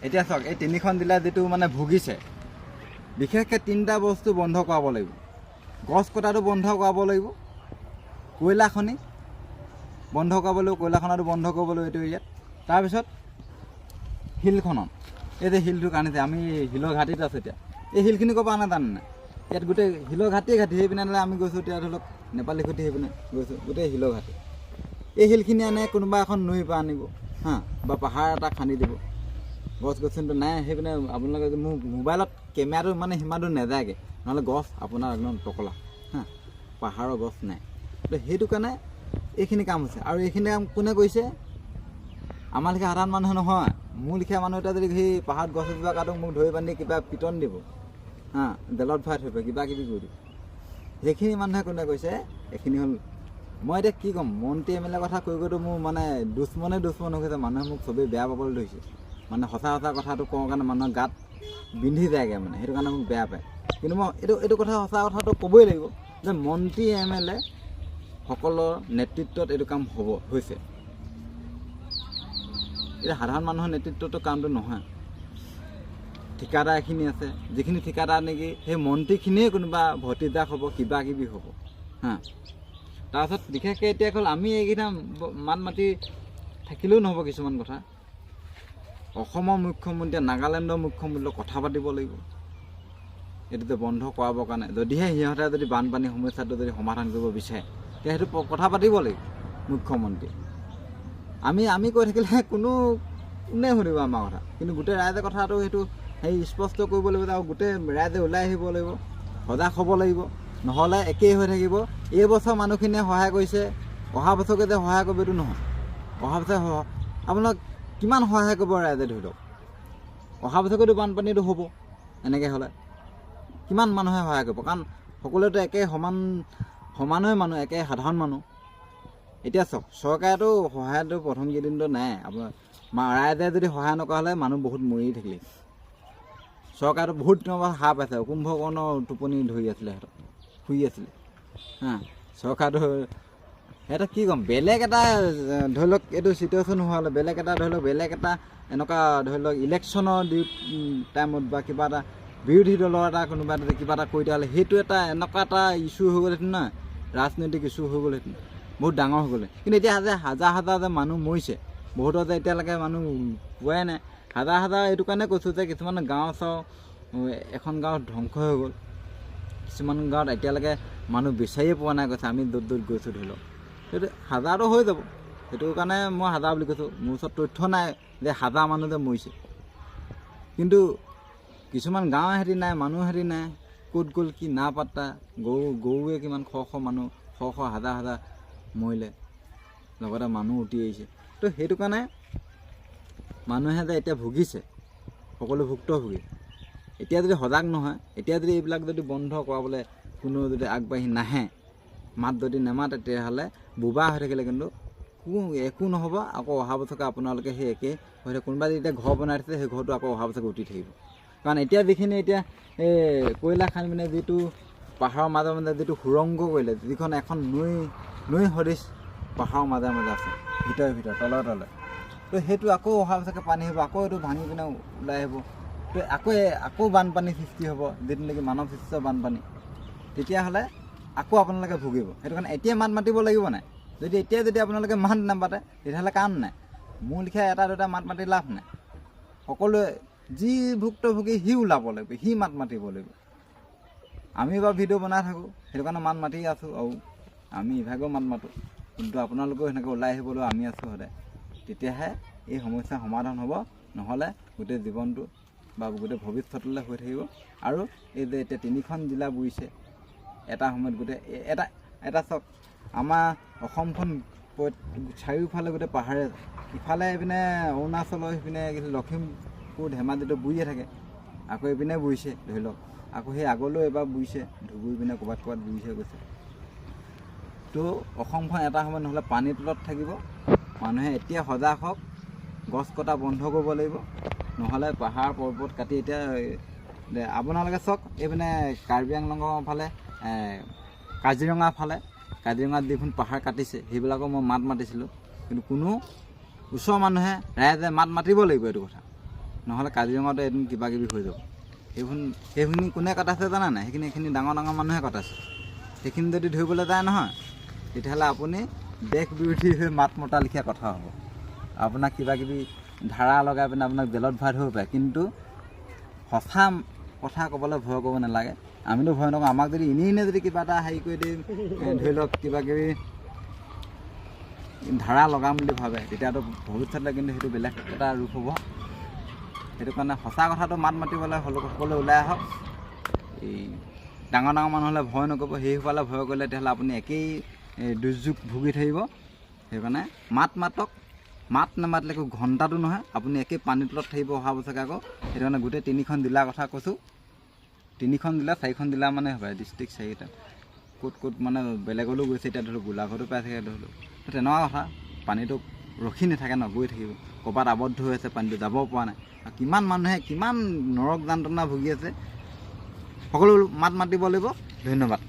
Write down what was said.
এতিয়া চাওক এই তিনিখন জিলা যেটো মানে ভুগিছে বিশেষকৈ তিনিটা বস্তু বন্ধ কৰাব লাগিব গছ কটাটো বন্ধ কৰাব লাগিব কয়লা খনি বন্ধ কৰাব লাগিব কয়লা খনাটো বন্ধ কৰিব লাগিব এইটো ইয়াত তাৰপিছত হিল খনন এই যে হিলটোৰ কাৰণে যে আমি হিলৰ ঘাটিত আছোঁ এতিয়া এই হিলখিনি ক'ব আনা জানে নাই ইয়াত গোটেই হিলৰ ঘাটি সেইপিনে আমি গৈছোঁ এতিয়া ধৰি লওক নেপালী খুঁটি সেইপিনে গৈছোঁ গোটেই হিলৰ ঘাটি এই শিলখিনি আনে কোনোবা এখন নৈৰ পৰা আনিব হা বা পাহাৰ এটা খান্দি দিব গছ গছনিটো নাই সেইপিনে আপোনালোকে মোৰ মোবাইলত কেমেৰাটো মানে সিমানটো নাযায়গৈ নহ'লে গছ আপোনাৰ একদম টকলা হা পাহাৰৰ গছ নাই তো সেইটো কাৰণে এইখিনি কাম হৈছে আৰু এইখিনি কাম কোনে কৰিছে আমাৰ লেখীয়া সাধাৰণ মানুহে নহয় মোৰ লেখীয়া মানুহ এটা যদি সেই পাহাৰত গছ এজোপা কাটো মোক ধৰি বান্ধি কিবা পিটন দিব হা জেলত ভৰাই থৈ কিবা কিবি কৰি দিব সেইখিনি মানুহে কোনে কৈছে এইখিনি হ'ল মই এতিয়া কি ক'ম মন্ত্ৰী এম এল এ কথা কৈ গৈতো মোৰ মানে দুশ্মনে হৈ গৈছে মানুহে মোক চবেই বেয়া পাবলৈ ধৰিছে মানে সঁচা কথাটো কওঁ কাৰণে মানুহৰ গাত বিন্ধি যায়গৈ মানে সেইটো কাৰণে মোক বেয়া পায় কিন্তু মই এইটো কথা সঁচা কথাটো ক'বই লাগিব যে মন্ত্ৰী এম এল এ সকলৰ নেতৃত্বত এইটো কাম হৈছে এতিয়া সাধাৰণ মানুহৰ নেতৃত্বতো কামটো নহয় ঠিকাদাৰ এখিনি আছে যিখিনি ঠিকাদাৰ নেকি সেই মন্ত্ৰীখিনিয়ে কোনোবা ভতিজাক হ'ব কিবা কিবি হ'ব হা তাৰপিছত বিশেষকৈ এতিয়া হ'ল আমি এইকেইটা মাত মাতি থাকিলেও নহ'ব কিছুমান কথা অসমৰ মুখ্যমন্ত্ৰীয়ে নাগালেণ্ডৰ মুখ্যমন্ত্ৰীৰ কথা পাতিব লাগিব এইটো বন্ধ কৰাবৰ কাৰণে যদিহে সিহঁতে যদি বানপানী সমস্যাটো যদি সমাধান কৰিব বিচাৰে তেতিয়া সেইটো কথা পাতিব লাগিব মুখ্যমন্ত্ৰী আমি কৈ থাকিলে কোনে শুনিব আমাৰ কথা কিন্তু গোটেই ৰাইজে কথাটো সেইটো সেই স্পষ্ট কৰিব লাগিব আৰু গোটেই ৰাইজে ওলাই আহিব লাগিব সজাগ হ'ব লাগিব নহ'লে একেই হৈ থাকিব এই বছৰ মানুহখিনিয়ে সহায় কৰিছে অহা বছৰকে যে সহায় কৰিব এইটো নহয় অহা বছৰ আপোনাক কিমান সহায় কৰিব ৰাইজে ধৰি লওক অহা বছৰকেতো বানপানীটো হ'ব এনেকৈ হ'লে কিমান মানুহে সহায় কৰিব কাৰণ সকলোৱেতো একে সমানেই মানুহ একে সাধাৰণ মানুহ এতিয়া চাওক চৰকাৰেতো সহায়টো প্ৰথম কেইদিনটো নাই আপোনাৰ ৰাইজে যদি সহায় নকৰা হ'লে মানুহ বহুত মৰি থাকিলে চৰকাৰেতো বহুত দিনৰ পৰা সাৰ পাইছে কুম্ভকৰ্ণৰ টোপনি ধৰি আছিলে সিহঁতক শুই আছিলে হা চৰকাৰটো সিহঁতক কি ক'ম বেলেগ এটা ধৰি লওক এইটো চিটুৱেশ্যন হোৱা হ'লে বেলেগ এটা ধৰি লওক বেলেগ এটা এনেকুৱা ধৰি লওক ইলেকশ্যনৰ টাইমত বা কিবা এটা বিৰোধী দলৰ এটা কোনোবা এটা কিবা এটা কৰি দিয়া হ'লে সেইটো এটা এনেকুৱা এটা ইছ্যু হৈ গ'লহেঁতেন নহয় ৰাজনৈতিক ইছ্যু হৈ গ'লহেঁতেন বহুত ডাঙৰ হৈ গ'লে কিন্তু এতিয়া যে হাজাৰ যে মানুহ মৰিছে বহুতৰ যে এতিয়ালৈকে মানুহ পোৱাই নাই হাজাৰ এইটো কাৰণে কৈছোঁ যে কিছুমান গাঁও এখন গাঁৱত ধ্বংস হৈ গ'ল কিছুমান গাঁৱত এতিয়ালৈকে মানুহ বিচাৰিয়ে পোৱা নাই কৈছে আমি য'ত গৈছোঁ ধৰি লওক সেইটো হাজাৰটো হৈ যাব সেইটো কাৰণে মই হাজাৰ বুলি কৈছোঁ মোৰ ওচৰত তথ্য নাই যে হাজাৰ মানুহ যে মৰিছে কিন্তু কিছুমান গাঁৱৰ হেৰি নাই মানুহ হেৰি নাই ক'ত গ'ল কি না পাত্তা গৰুৱে কিমান শ মানুহ শ হাজাৰ মৰিলে লগতে মানুহ উটি আহিছে তো সেইটো কাৰণে মানুহে যে এতিয়া ভুগিছে সকলো ভুক্তভোগী এতিয়া যদি সজাগ নহয় এতিয়া যদি এইবিলাক যদি বন্ধ কৰাবলৈ কোনো যদি আগবাঢ়ি নাহে মাত যদি নেমাতে তেতিয়াহ'লে বোবা হৈ থাকিলে কিন্তু একো নহ'ব আকৌ অহা বছৰকে আপোনালোকে সেই একেই হৈ থাকে কোনোবাই যেতিয়া ঘৰ বনাই দিছে সেই ঘৰটো আকৌ অহা বছৰকে উঠি থাকিব কাৰণ এতিয়া যিখিনি এতিয়া এই কয়লা খান্দি মানে যিটো পাহাৰৰ মাজে যিটো সুৰংগ কৰিলে যিখন এখন নৈ সদৃশ পাহাৰৰ মাজে আছে ভিতৰে তলে তো সেইটো আকৌ অহা বছৰকে পানী হ'ব আকৌ এইটো ভাঙি পিনে ওলাই আহিব তো আকৌ বানপানী সৃষ্টি হ'ব যিটো নেকি মানৱ সৃষ্ট বানপানী তেতিয়াহ'লে আকৌ আপোনালোকে ভুগিব সেইটো কাৰণে এতিয়া মাত মাতিব লাগিব নাই যদি আপোনালোকে মাত নাপাতে তেতিয়াহ'লে কাম নাই মোৰ লিখা এটা দুটা মাত মাতি লাভ নাই সকলোৱে যি ভুক্তভোগী সি ওলাব লাগিব সি মাত মাতিব লাগিব আমি বাৰু ভিডিঅ' বনাই থাকোঁ সেইটো কাৰণে মাত মাতি আছোঁ আৰু আমি ইভাগেও মাত মাতোঁ কিন্তু আপোনালোকেও সেনেকৈ ওলাই আহিবলৈ আমি আছোঁ সদায় তেতিয়াহে এই সমস্যাৰ সমাধান হ'ব নহ'লে গোটেই জীৱনটো বা গোটেই ভৱিষ্যতলৈ হৈ থাকিব আৰু এই যে এতিয়া তিনিখন জিলা বুৰিছে এটা সময়ত গোটেই এটা চাওক আমাৰ অসমখন চাৰিওফালে গোটেই পাহাৰে ইফালে এইপিনে অৰুণাচলৰ সিপিনে লখিমপুৰ ধেমাজিটো বুৰিয়ে থাকে আকৌ এইপিনে বুৰিছে ধৰি লওক আকৌ সেই আগলৈও এবাৰ বুৰিছে ধুবুৰী পিনে ক'ৰবাত বুৰিছে গৈছে তো অসমখন এটা সময়ত নহ'লে পানীৰ তলত থাকিব মানুহে এতিয়া সজাগ হওক গছ কটা বন্ধ কৰিব লাগিব নহ'লে পাহাৰ পৰ্বত কাটি এতিয়া আপোনালোকে চাওক এইপিনে কাৰ্বি আংলঙৰ ফালে কাজিৰঙাত যিখন পাহাৰ কাটিছে সেইবিলাকো মই মাত মাতিছিলোঁ কিন্তু কোনো ওচৰৰ মানুহে ৰাইজে মাত মাতিব লাগিব এইটো কথা নহ'লে কাজিৰঙাতে এদিন কিবা কিবি হৈ যাব। সেইখিনি কোনে কটাইছে জানা নাই? সেইখিনি ডাঙৰ ডাঙৰ মানুহে কটাইছে। সেইখিনি যদি ধৰিবলৈ যায় নহয়, তেতিয়াহ'লে আপুনি দেশ বিৰোধী হৈ মাত মতা লিখীয়া কথা হ'ব। আপোনাক কিবা কিবি ধাৰা লগাই পিনে আপোনাক জেলত ভৰাই থ'ব পাৰে। কিন্তু সঁচা কথা ক'বলৈ ভয় কৰিব নালাগে। আমিতো ভয় নকৰোঁ। আমাক যদি এনেই যদি কিবা এটা হেৰি কৰি দিম, ধৰি লওক কিবা কিবি ধাৰা লগাম বুলি ভাবে, তেতিয়াতো ভৱিষ্যতে কিন্তু সেইটো বেলেগ এটা ৰূপ হ'ব। সেইটো কাৰণে সঁচা কথাটো মাত মাতিবলৈ সকলোৱে ওলাই আহক। এই ডাঙৰ ডাঙৰ মানুহ হ'লে ভয় নকৰিব। সেইসকলে ভয় কৰিলে তেতিয়াহ'লে আপুনি একেই দুৰ্যোগ ভুগি থাকিব। সেইকাৰণে মাতক। মাত নামাতিলে একো ঘণ্টাটো নহয়, আপুনি একেই পানীৰ তলত থাকিব অহা বছৰকৈ আকৌ। সেইটো কাৰণে গোটেই 3খন জিলাৰ কথা কৈছোঁ। 3খন জিলা 4খন জিলা মানে হ'ব, ডিষ্ট্ৰিক্ট 4টা। ক'ত মানে বেলেগলৈও গৈছে, এতিয়া ধৰি লওক গোলাঘাটো পাই থাকে ধৰি লওক। তেনেকুৱা কথা। পানীটো ৰখি নাথাকে ন, গৈ থাকিব। ক'ৰবাত আবদ্ধ হৈ আছে, পানীটো যাব পৰা নাই। আৰু কিমান মানুহে কিমান নৰক যান্ত্ৰণা ভুগি আছে, সকলো মাত মাতিব লাগিব। ধন্যবাদ।